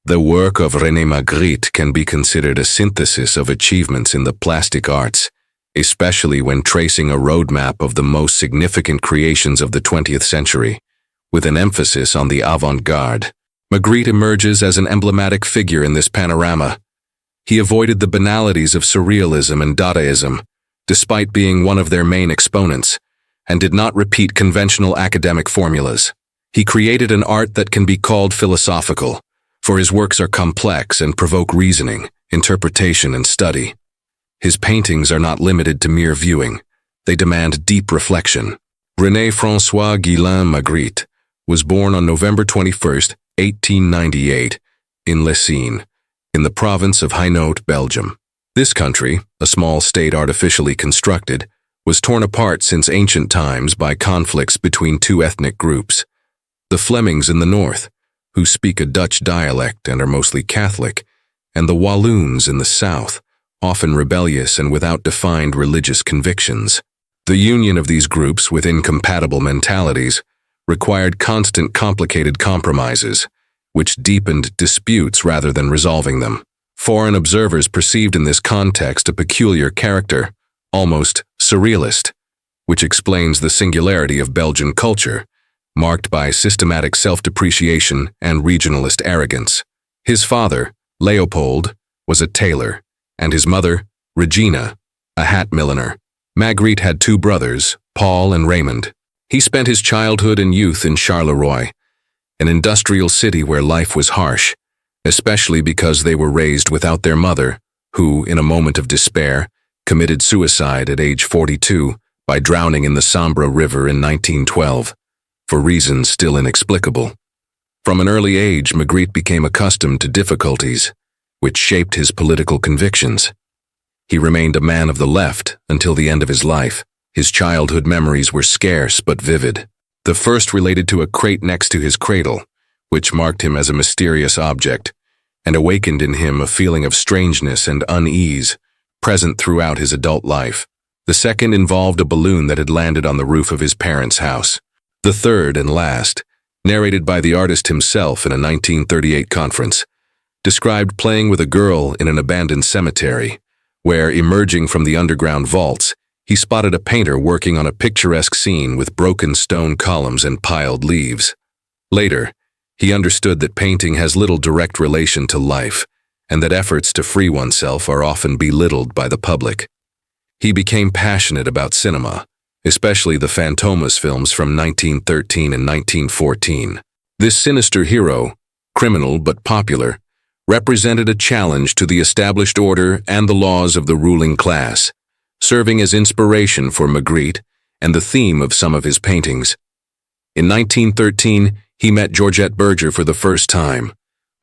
The work of René Magritte can be considered a synthesis of achievements in the plastic arts, especially when tracing a roadmap of the most significant creations of the 20th century, with an emphasis on the avant-garde. Magritte emerges as an emblematic figure in this panorama. He avoided the banalities of surrealism and Dadaism, despite being one of their main exponents, and did not repeat conventional academic formulas. He created an art that can be called philosophical, for his works are complex and provoke reasoning, interpretation, and study. His paintings are not limited to mere viewing. They demand deep reflection. René François Guillain Magritte was born on November 21, 1898, in Lessines, in the province of Hainaut, Belgium. This country, a small state artificially constructed, was torn apart since ancient times by conflicts between two ethnic groups. The Flemings in the north, who speak a Dutch dialect and are mostly Catholic, and the Walloons in the south, often rebellious and without defined religious convictions. The union of these groups with incompatible mentalities required constant complicated compromises, which deepened disputes rather than resolving them. Foreign observers perceived in this context a peculiar character, almost surrealist, which explains the singularity of Belgian culture, marked by systematic self-depreciation and regionalist arrogance. His father, Leopold, was a tailor, and his mother, Regina, a hat milliner. Magritte had two brothers, Paul and Raymond. He spent his childhood and youth in Charleroi, an industrial city where life was harsh, especially because they were raised without their mother, who, in a moment of despair, committed suicide at age 42 by drowning in the Sambre River in 1912, for reasons still inexplicable. From an early age, Magritte became accustomed to difficulties, which shaped his political convictions. He remained a man of the left until the end of his life. His childhood memories were scarce but vivid. The first related to a crate next to his cradle, which marked him as a mysterious object, and awakened in him a feeling of strangeness and unease, present throughout his adult life. The second involved a balloon that had landed on the roof of his parents' house. The third and last, narrated by the artist himself in a 1938 conference, described playing with a girl in an abandoned cemetery, where, emerging from the underground vaults, he spotted a painter working on a picturesque scene with broken stone columns and piled leaves. Later, he understood that painting has little direct relation to life, and that efforts to free oneself are often belittled by the public. He became passionate about cinema, especially the Fantomas films from 1913 and 1914. This sinister hero, criminal but popular, represented a challenge to the established order and the laws of the ruling class, serving as inspiration for Magritte and the theme of some of his paintings. In 1913, he met Georgette Berger for the first time,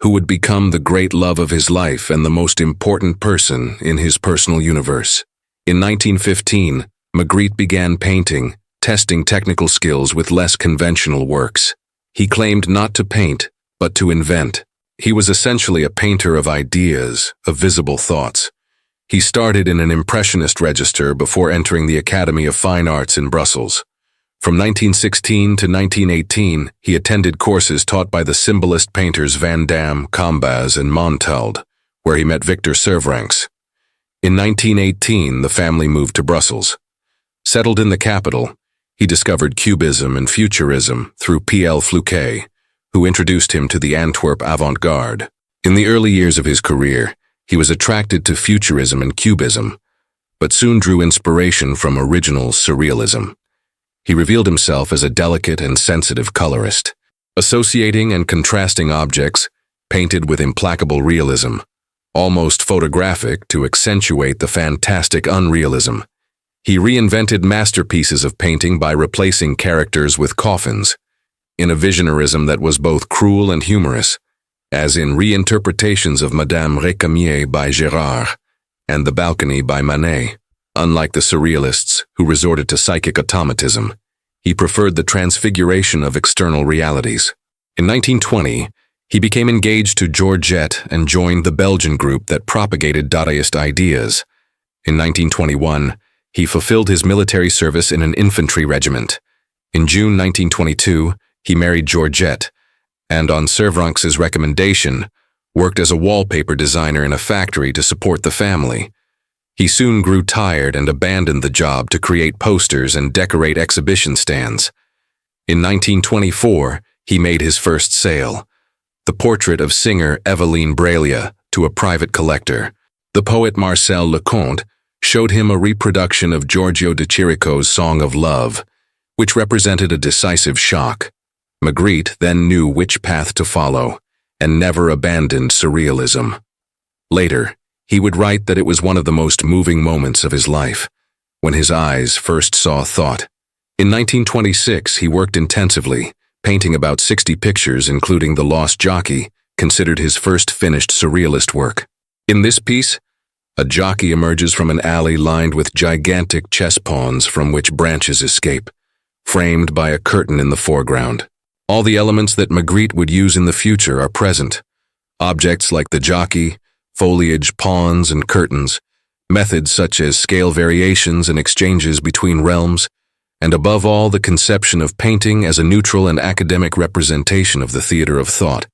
who would become the great love of his life and the most important person in his personal universe. In 1915, Magritte began painting, testing technical skills with less conventional works. He claimed not to paint, but to invent. He was essentially a painter of ideas, of visible thoughts. He started in an impressionist register before entering the Academy of Fine Arts in Brussels. From 1916 to 1918, he attended courses taught by the symbolist painters Van Damme, Combaz, and Montalde, where he met Victor Servranckx. In 1918, the family moved to Brussels. Settled in the capital, he discovered Cubism and Futurism through P.L. Fluquet, who introduced him to the Antwerp avant-garde. In the early years of his career, he was attracted to Futurism and Cubism, but soon drew inspiration from original surrealism. He revealed himself as a delicate and sensitive colorist, associating and contrasting objects, painted with implacable realism, almost photographic to accentuate the fantastic unrealism. He reinvented masterpieces of painting by replacing characters with coffins, in a visionarism that was both cruel and humorous, as in reinterpretations of Madame Récamier by Gérard and The Balcony by Manet. Unlike the surrealists who resorted to psychic automatism, he preferred the transfiguration of external realities. In 1920, he became engaged to Georgette and joined the Belgian group that propagated Dadaist ideas. In 1921, he fulfilled his military service in an infantry regiment. In June 1922, he married Georgette, and on Servranckx's recommendation, worked as a wallpaper designer in a factory to support the family. He soon grew tired and abandoned the job to create posters and decorate exhibition stands. In 1924, he made his first sale, the portrait of singer Eveline Braille, to a private collector. The poet Marcel Leconte showed him a reproduction of Giorgio de Chirico's Song of Love, which represented a decisive shock. Magritte then knew which path to follow and never abandoned surrealism. Later, he would write that it was one of the most moving moments of his life, when his eyes first saw thought. In 1926, he worked intensively, painting about 60 pictures, including The Lost Jockey, considered his first finished surrealist work. In this piece, a jockey emerges from an alley lined with gigantic chess pawns from which branches escape, framed by a curtain in the foreground. All the elements that Magritte would use in the future are present. Objects like the jockey, foliage, pawns, and curtains, methods such as scale variations and exchanges between realms, and above all the conception of painting as a neutral and academic representation of the theater of thought,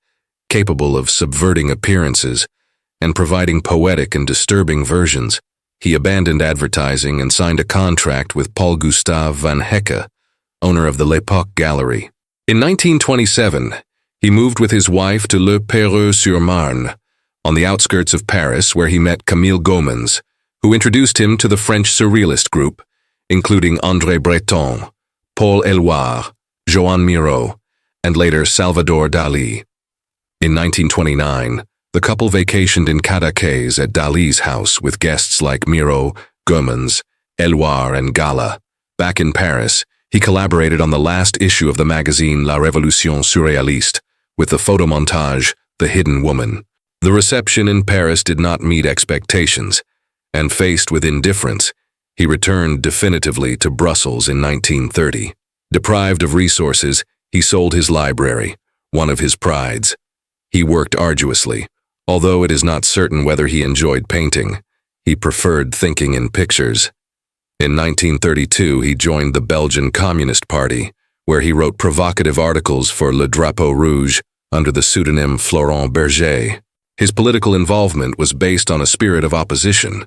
capable of subverting appearances and providing poetic and disturbing versions. He abandoned advertising and signed a contract with Paul Gustave van Hecke, owner of the L'Époque Gallery. In 1927, he moved with his wife to Le Perreux-sur-Marne, on the outskirts of Paris, where he met Camille Gomans, who introduced him to the French surrealist group, including André Breton, Paul Éluard, Joan Miró, and later Salvador Dalí. In 1929, the couple vacationed in Cadaqués at Dalí's house with guests like Miró, Gomans, Éluard, and Gala. Back in Paris, he collaborated on the last issue of the magazine La Révolution Surréaliste with the photomontage The Hidden Woman. The reception in Paris did not meet expectations, and faced with indifference, he returned definitively to Brussels in 1930. Deprived of resources, he sold his library, one of his prides. He worked arduously, although it is not certain whether he enjoyed painting. He preferred thinking in pictures. In 1932, he joined the Belgian Communist Party, where he wrote provocative articles for Le Drapeau Rouge under the pseudonym Florent Berger. His political involvement was based on a spirit of opposition.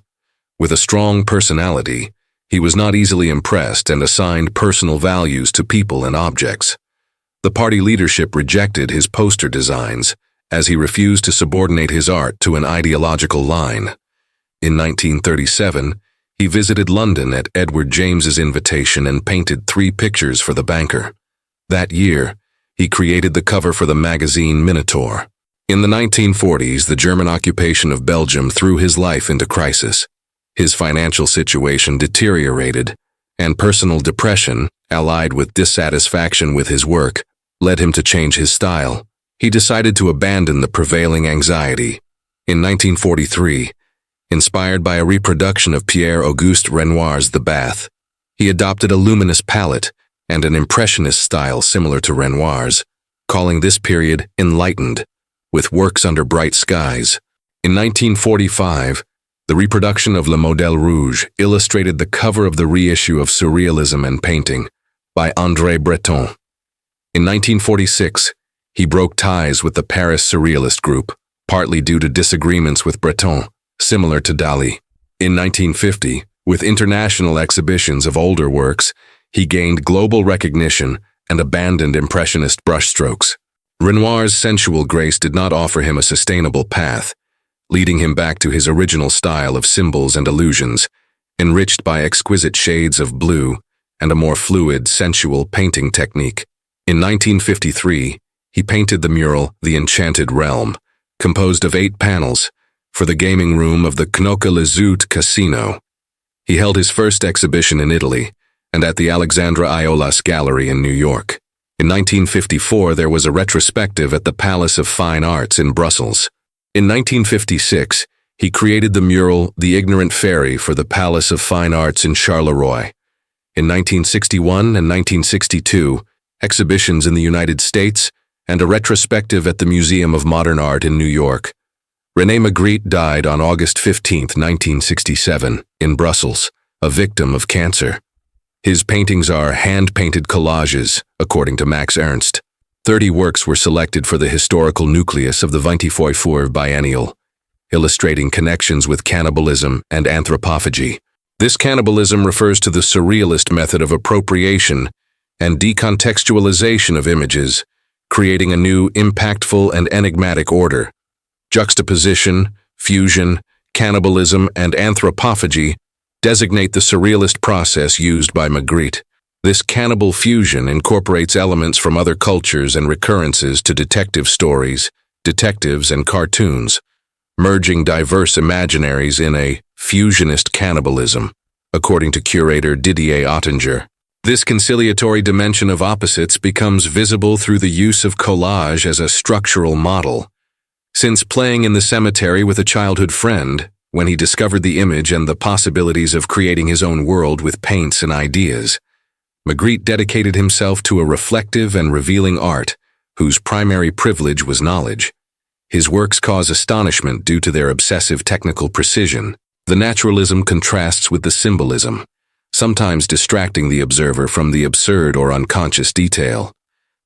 With a strong personality, he was not easily impressed and assigned personal values to people and objects. The party leadership rejected his poster designs, as he refused to subordinate his art to an ideological line. In 1937, he visited London at Edward James's invitation and painted 3 pictures for the banker. That year, he created the cover for the magazine Minotaur. In the 1940s, the German occupation of Belgium threw his life into crisis. His financial situation deteriorated, and personal depression, allied with dissatisfaction with his work, led him to change his style. He decided to abandon the prevailing anxiety. In 1943, inspired by a reproduction of Pierre-Auguste Renoir's The Bath, he adopted a luminous palette and an impressionist style similar to Renoir's, calling this period enlightened, with works under bright skies. In 1945, the reproduction of Le Modèle Rouge illustrated the cover of the reissue of Surrealism and Painting by André Breton. In 1946, he broke ties with the Paris Surrealist group, partly due to disagreements with Breton, similar to Dalí. In 1950, with international exhibitions of older works, he gained global recognition and abandoned impressionist brushstrokes. Renoir's sensual grace did not offer him a sustainable path, leading him back to his original style of symbols and illusions, enriched by exquisite shades of blue and a more fluid, sensual painting technique. In 1953, he painted the mural The Enchanted Realm, composed of 8 panels, for the gaming room of the Knokke-le-Zoute Casino. He held his first exhibition in Italy and at the Alexandra Iolas Gallery in New York. In 1954, there was a retrospective at the Palace of Fine Arts in Brussels. In 1956, he created the mural The Ignorant Fairy for the Palace of Fine Arts in Charleroi. In 1961 and 1962, exhibitions in the United States, and a retrospective at the Museum of Modern Art in New York. René Magritte died on August 15, 1967, in Brussels, a victim of cancer. His paintings are hand-painted collages, according to Max Ernst. 30 works were selected for the historical nucleus of the 24 biennial, illustrating connections with cannibalism and anthropophagy. This cannibalism refers to the surrealist method of appropriation and decontextualization of images, creating a new, impactful, and enigmatic order. Juxtaposition, fusion, cannibalism, and anthropophagy designate the surrealist process used by Magritte. This cannibal fusion incorporates elements from other cultures and recurrences to detective stories, detectives, and cartoons, merging diverse imaginaries in a fusionist cannibalism, according to curator Didier Ottinger. This conciliatory dimension of opposites becomes visible through the use of collage as a structural model. Since playing in the cemetery with a childhood friend, when he discovered the image and the possibilities of creating his own world with paints and ideas, Magritte dedicated himself to a reflective and revealing art whose primary privilege was knowledge. His works cause astonishment due to their obsessive technical precision. The naturalism contrasts with the symbolism, sometimes distracting the observer from the absurd or unconscious detail.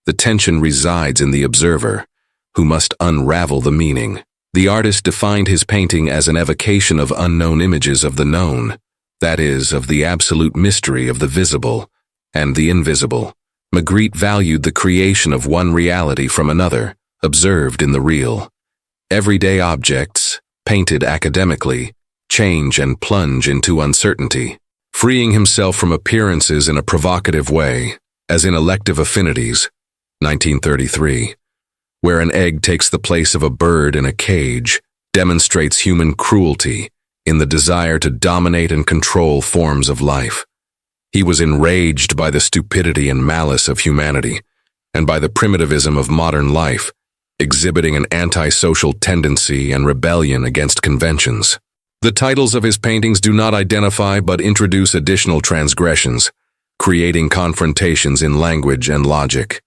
The tension resides in the observer, who must unravel the meaning. The artist defined his painting as an evocation of unknown images of the known, that is, of the absolute mystery of the visible and the invisible. Magritte valued the creation of one reality from another, observed in the real. Everyday objects, painted academically, change and plunge into uncertainty, freeing himself from appearances in a provocative way, as in Elective Affinities, 1933, where an egg takes the place of a bird in a cage, demonstrates human cruelty in the desire to dominate and control forms of life. He was enraged by the stupidity and malice of humanity, and by the primitivism of modern life, exhibiting an antisocial tendency and rebellion against conventions. The titles of his paintings do not identify but introduce additional transgressions, creating confrontations in language and logic.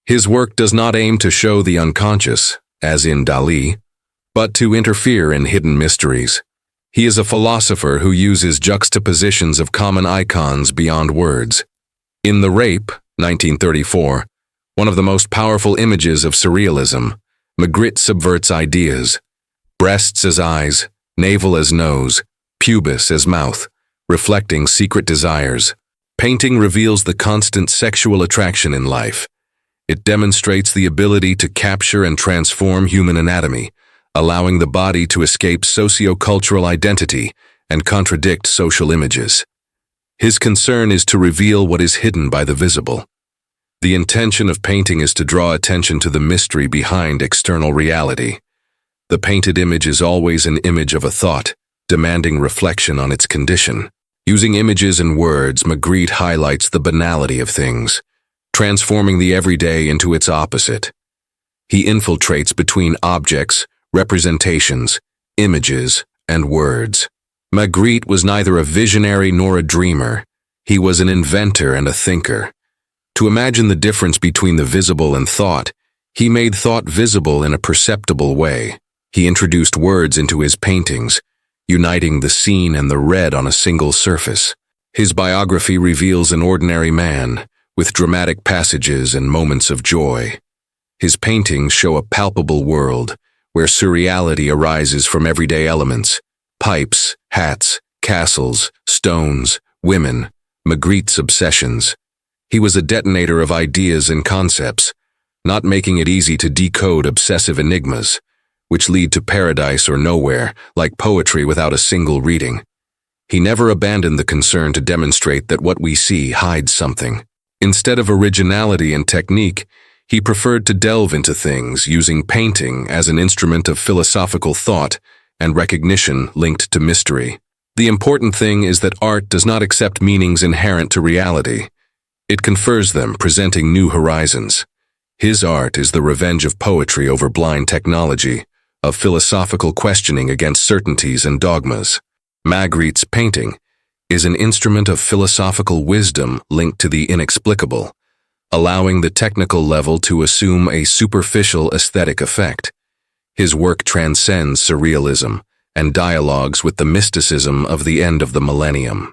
His work does not aim to show the unconscious, as in Dalí, but to interfere in hidden mysteries. He is a philosopher who uses juxtapositions of common icons beyond words. In The Rape, 1934, one of the most powerful images of surrealism, Magritte subverts ideas. Breasts as eyes, navel as nose, pubis as mouth, reflecting secret desires. Painting reveals the constant sexual attraction in life. It demonstrates the ability to capture and transform human anatomy, allowing the body to escape socio-cultural identity and contradict social images. His concern is to reveal what is hidden by the visible. The intention of painting is to draw attention to the mystery behind external reality. The painted image is always an image of a thought, demanding reflection on its condition. Using images and words, Magritte highlights the banality of things, transforming the everyday into its opposite. He infiltrates between objects, representations, images, and words. Magritte was neither a visionary nor a dreamer. He was an inventor and a thinker. To imagine the difference between the visible and thought, he made thought visible in a perceptible way. He introduced words into his paintings, uniting the seen and the read on a single surface. His biography reveals an ordinary man, with dramatic passages and moments of joy. His paintings show a palpable world, where surreality arises from everyday elements: pipes, hats, castles, stones, women, Magritte's obsessions. He was a detonator of ideas and concepts, not making it easy to decode obsessive enigmas, which lead to paradise or nowhere, like poetry without a single reading. He never abandoned the concern to demonstrate that what we see hides something. Instead of originality and technique, he preferred to delve into things, using painting as an instrument of philosophical thought and recognition linked to mystery. The important thing is that art does not accept meanings inherent to reality. It confers them, presenting new horizons. His art is the revenge of poetry over blind technology, of philosophical questioning against certainties and dogmas. Magritte's painting is an instrument of philosophical wisdom linked to the inexplicable, allowing the technical level to assume a superficial aesthetic effect. His work transcends surrealism and dialogues with the mysticism of the end of the millennium.